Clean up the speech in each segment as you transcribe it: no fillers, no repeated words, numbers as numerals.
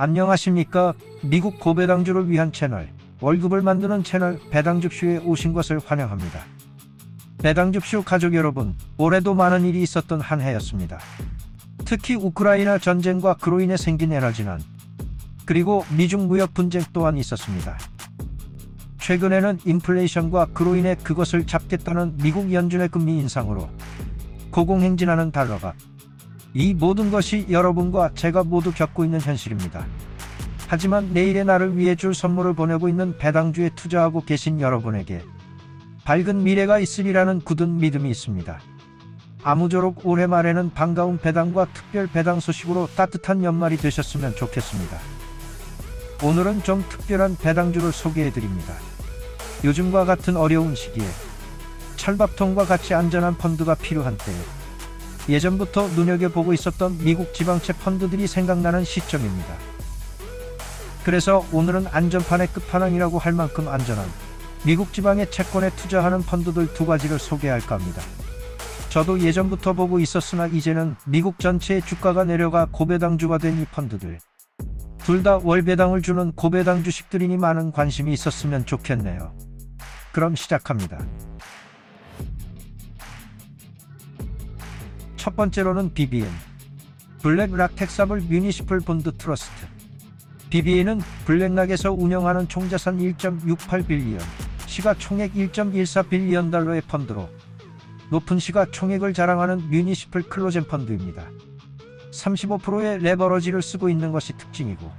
안녕하십니까. 미국 고배당주를 위한 채널, 월급을 만드는 채널 배당줍쇼에 오신 것을 환영합니다. 배당줍쇼 가족 여러분, 올해도 많은 일이 있었던 한 해였습니다. 특히 우크라이나 전쟁과 그로 인해 생긴 에너지난, 그리고 미중 무역 분쟁 또한 있었습니다. 최근에는 인플레이션과 그로 인해 그것을 잡겠다는 미국 연준의 금리 인상으로 고공행진하는 달러가, 이 모든 것이 여러분과 제가 모두 겪고 있는 현실입니다. 하지만 내일의 나를 위해 줄 선물을 보내고 있는 배당주에 투자하고 계신 여러분에게 밝은 미래가 있으리라는 굳은 믿음이 있습니다. 아무쪼록 올해 말에는 반가운 배당과 특별 배당 소식으로 따뜻한 연말이 되셨으면 좋겠습니다. 오늘은 좀 특별한 배당주를 소개해드립니다. 요즘과 같은 어려운 시기에 철밥통과 같이 안전한 펀드가 필요한 때에 예전부터 눈여겨보고 있었던 미국 지방채 펀드들이 생각나는 시점입니다. 그래서 오늘은 안전판의 끝판왕이라고 할 만큼 안전한 미국 지방의 채권에 투자하는 펀드들 두 가지를 소개할까 합니다. 저도 예전부터 보고 있었으나 이제는 미국 전체의 주가가 내려가 고배당주가 된 이 펀드들, 둘 다 월배당을 주는 고배당 주식들이니 많은 관심이 있었으면 좋겠네요. 그럼 시작합니다. 첫 번째로는 BBN, 블랙락 텍사블 뮤니시플 본드 트러스트. BBN은 블랙락에서 운영하는 총자산 1.68 빌리언, 시가총액 1.14 빌리언 달러의 펀드로 높은 시가총액을 자랑하는 뮤니시플 클로젠 펀드입니다. 35%의 레버러지를 쓰고 있는 것이 특징이고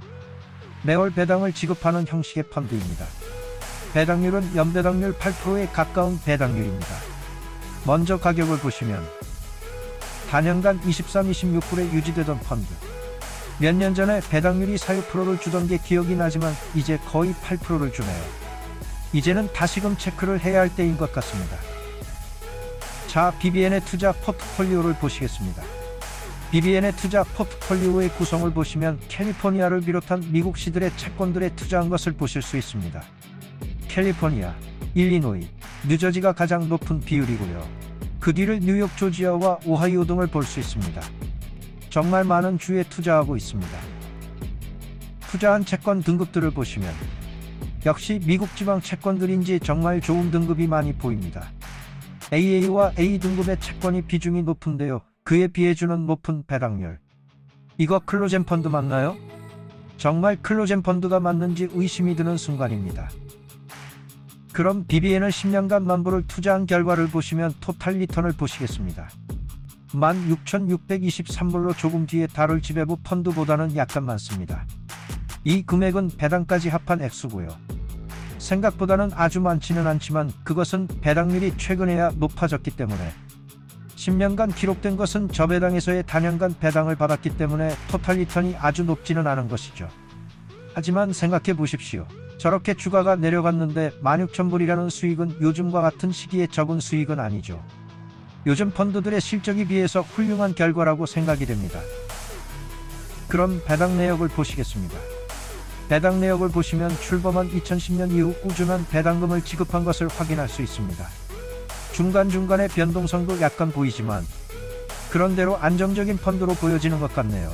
매월 배당을 지급하는 형식의 펀드입니다. 배당률은 연배당률 8%에 가까운 배당률입니다. 먼저 가격을 보시면 단연간 23-26%에 유지되던 펀드, 몇 년 전에 배당률이 4-6%를 주던 게 기억이 나지만 이제 거의 8%를 주네요. 이제는 다시금 체크를 해야 할 때인 것 같습니다. 자, BBN의 투자 포트폴리오를 보시겠습니다. BBN의 투자 포트폴리오의 구성을 보시면 캘리포니아를 비롯한 미국시들의 채권들에 투자한 것을 보실 수 있습니다. 캘리포니아, 일리노이, 뉴저지가 가장 높은 비율이고요. 그 뒤를 뉴욕, 조지아와 오하이오 등을 볼 수 있습니다. 정말 많은 주에 투자하고 있습니다. 투자한 채권 등급들을 보시면 역시 미국 지방 채권들인지 정말 좋은 등급이 많이 보입니다. AA와 A 등급의 채권이 비중이 높은데요. 그에 비해 주는 높은 배당률. 이거 클로젠 펀드 맞나요? 정말 클로젠 펀드가 맞는지 의심이 드는 순간입니다. 그럼 BBN을 10년간 만불을 투자한 결과를 보시면 토탈 리턴을 보시겠습니다. 16,623불로 조금 뒤에 다룰 지배부 펀드보다는 약간 많습니다. 이 금액은 배당까지 합한 액수고요. 생각보다는 아주 많지는 않지만 그것은 배당률이 최근에야 높아졌기 때문에 10년간 기록된 것은 저배당에서의 단연간 배당을 받았기 때문에 토탈 리턴이 아주 높지는 않은 것이죠. 하지만 생각해 보십시오. 저렇게 주가가 내려갔는데 16,000불이라는 수익은 요즘과 같은 시기에 적은 수익은 아니죠. 요즘 펀드들의 실적에 비해서 훌륭한 결과라고 생각이 됩니다. 그럼 배당 내역을 보시겠습니다. 배당 내역을 보시면 출범한 2010년 이후 꾸준한 배당금을 지급한 것을 확인할 수 있습니다. 중간중간의 변동성도 약간 보이지만 그런대로 안정적인 펀드로 보여지는 것 같네요.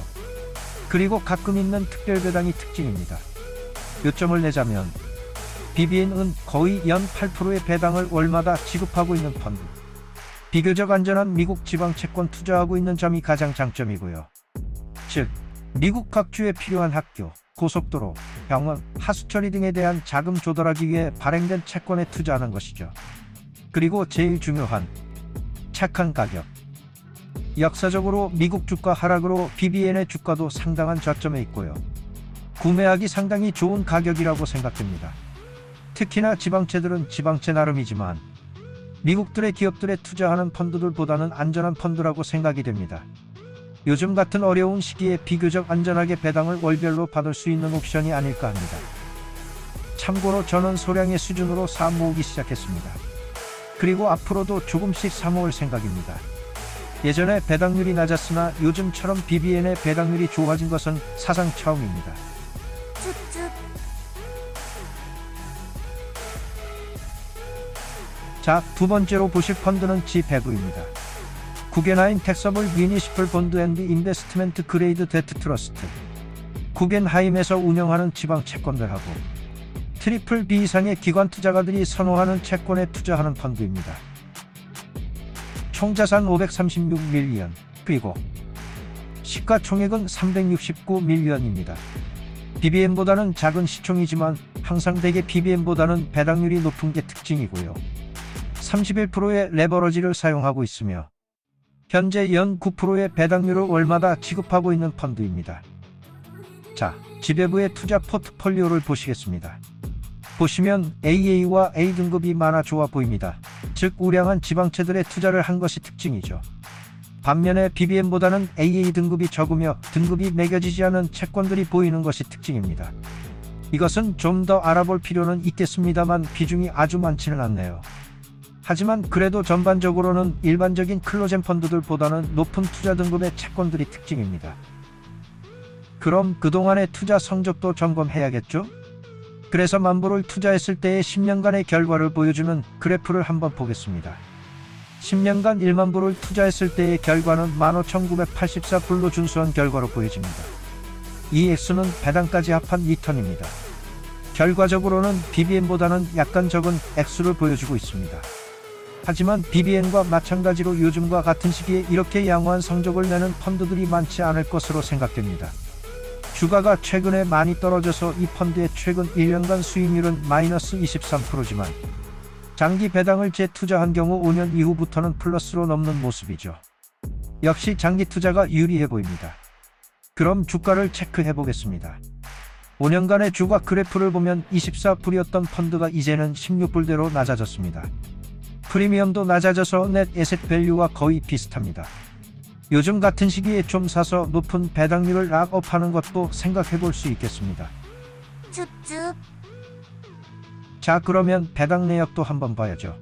그리고 가끔 있는 특별 배당이 특징입니다. 요점을 내자면 BBN은 거의 연 8%의 배당을 월마다 지급하고 있는 펀드. 비교적 안전한 미국 지방 채권 투자하고 있는 점이 가장 장점이고요. 즉, 미국 각 주에 필요한 학교, 고속도로, 병원, 하수처리 등에 대한 자금 조달하기 위해 발행된 채권에 투자하는 것이죠. 그리고 제일 중요한 착한 가격. 역사적으로 미국 주가 하락으로 BBN의 주가도 상당한 저점에 있고요. 구매하기 상당히 좋은 가격이라고 생각됩니다. 특히나 지방채들은 지방채 나름이지만 미국들의 기업들에 투자하는 펀드들보다는 안전한 펀드라고 생각이 됩니다. 요즘 같은 어려운 시기에 비교적 안전하게 배당을 월별로 받을 수 있는 옵션이 아닐까 합니다. 참고로 저는 소량의 수준으로 사 모으기 시작했습니다. 그리고 앞으로도 조금씩 사 모을 생각입니다. 예전에 배당률이 낮았으나 요즘처럼 BBN의 배당률이 좋아진 것은 사상 처음입니다. 자, 두 번째로 보실 펀드는 G109입니다. 구겐하임 텍서블 뮤니시플 본드 앤드 인베스트멘트 그레이드 데트 트러스트. 구겐하임에서 운영하는 지방 채권들하고 트리플 B 이상의 기관 투자가들이 선호하는 채권에 투자하는 펀드입니다. 총 자산 536밀리언, 그리고 시가총액은 369밀리언입니다. BBM보다는 작은 시총이지만 항상 대개 BBM보다는 배당률이 높은 게 특징이고요. 31%의 레버러지를 사용하고 있으며 현재 연 9%의 배당률을 월마다 지급하고 있는 펀드입니다. 자, 지배부의 투자 포트폴리오를 보시겠습니다. 보시면 AA와 A등급이 많아 좋아 보입니다. 즉 우량한 지방채들의 투자를 한 것이 특징이죠. 반면에 BBM보다는 AA 등급이 적으며 등급이 매겨지지 않은 채권들이 보이는 것이 특징입니다. 이것은 좀 더 알아볼 필요는 있겠습니다만 비중이 아주 많지는 않네요. 하지만 그래도 전반적으로는 일반적인 클로젠 펀드들보다는 높은 투자 등급의 채권들이 특징입니다. 그럼 그동안의 투자 성적도 점검해야겠죠? 그래서 만불을 투자했을 때의 10년간의 결과를 보여주는 그래프를 한번 보겠습니다. 10년간 1만 불을 투자했을 때의 결과는 15,984불로 준수한 결과로 보여집니다. 이 액수는 배당까지 합한 리턴입니다. 결과적으로는 BBM보다는 약간 적은 액수를 보여주고 있습니다. 하지만 BBM과 마찬가지로 요즘과 같은 시기에 이렇게 양호한 성적을 내는 펀드들이 많지 않을 것으로 생각됩니다. 주가가 최근에 많이 떨어져서 이 펀드의 최근 1년간 수익률은 마이너스 23%지만 장기 배당을 재투자한 경우 5년 이후부터는 플러스로 넘는 모습이죠. 역시 장기 투자가 유리해 보입니다. 그럼 주가를 체크해 보겠습니다. 5년간의 주가 그래프를 보면 24불이었던 펀드가 이제는 16불대로 낮아졌습니다. 프리미엄도 낮아져서 넷 에셋 밸류와 거의 비슷합니다. 요즘 같은 시기에 좀 사서 높은 배당률을 락업하는 것도 생각해 볼 수 있겠습니다. 줍줍. 자, 그러면 배당 내역도 한번 봐야죠.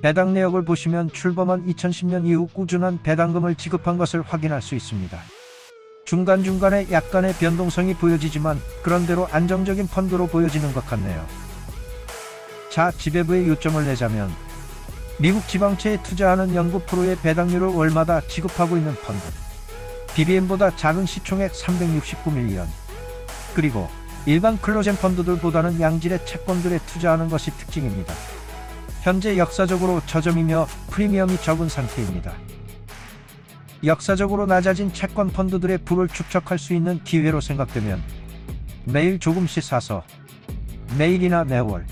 배당 내역을 보시면 출범한 2010년 이후 꾸준한 배당금을 지급한 것을 확인할 수 있습니다. 중간중간에 약간의 변동성이 보여지지만 그런대로 안정적인 펀드로 보여지는 것 같네요. 자, 지배부의 요점을 내자면 미국 지방채에 투자하는 0.9%의 배당률을 월마다 지급하고 있는 펀드, BBM보다 작은 시총액 369밀리언, 그리고 일반 클로젠 펀드들보다는 양질의 채권들에 투자하는 것이 특징입니다. 현재 역사적으로 저점이며 프리미엄이 적은 상태입니다. 역사적으로 낮아진 채권 펀드들의 부를 축적할 수 있는 기회로 생각되면 매일 조금씩 사서 매일이나 매월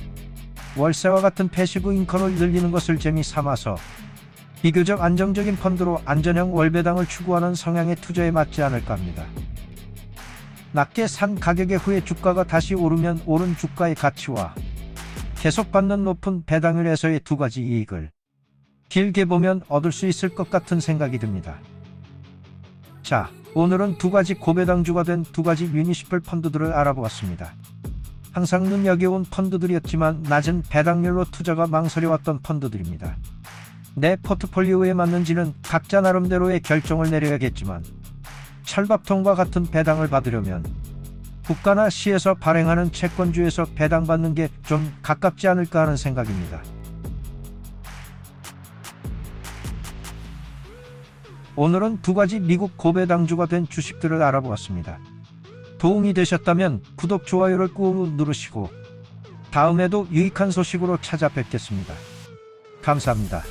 월세와 같은 패시브 인컴을 늘리는 것을 재미 삼아서 비교적 안정적인 펀드로 안전형 월배당을 추구하는 성향의 투자에 맞지 않을까 합니다. 낮게 산 가격의 후에 주가가 다시 오르면 오른 주가의 가치와 계속 받는 높은 배당률에서의 두 가지 이익을 길게 보면 얻을 수 있을 것 같은 생각이 듭니다. 자, 오늘은 두 가지 고배당주가 된 두 가지 뮤니시플 펀드들을 알아보았습니다. 항상 눈여겨온 펀드들이었지만 낮은 배당률로 투자가 망설여왔던 펀드들입니다. 내 포트폴리오에 맞는지는 각자 나름대로의 결정을 내려야겠지만 철밥통과 같은 배당을 받으려면 국가나 시에서 발행하는 채권주에서 배당받는 게 좀 가깝지 않을까 하는 생각입니다. 오늘은 두 가지 미국 고배당주가 된 주식들을 알아보았습니다. 도움이 되셨다면 구독, 좋아요를 꾹 누르시고 다음에도 유익한 소식으로 찾아뵙겠습니다. 감사합니다.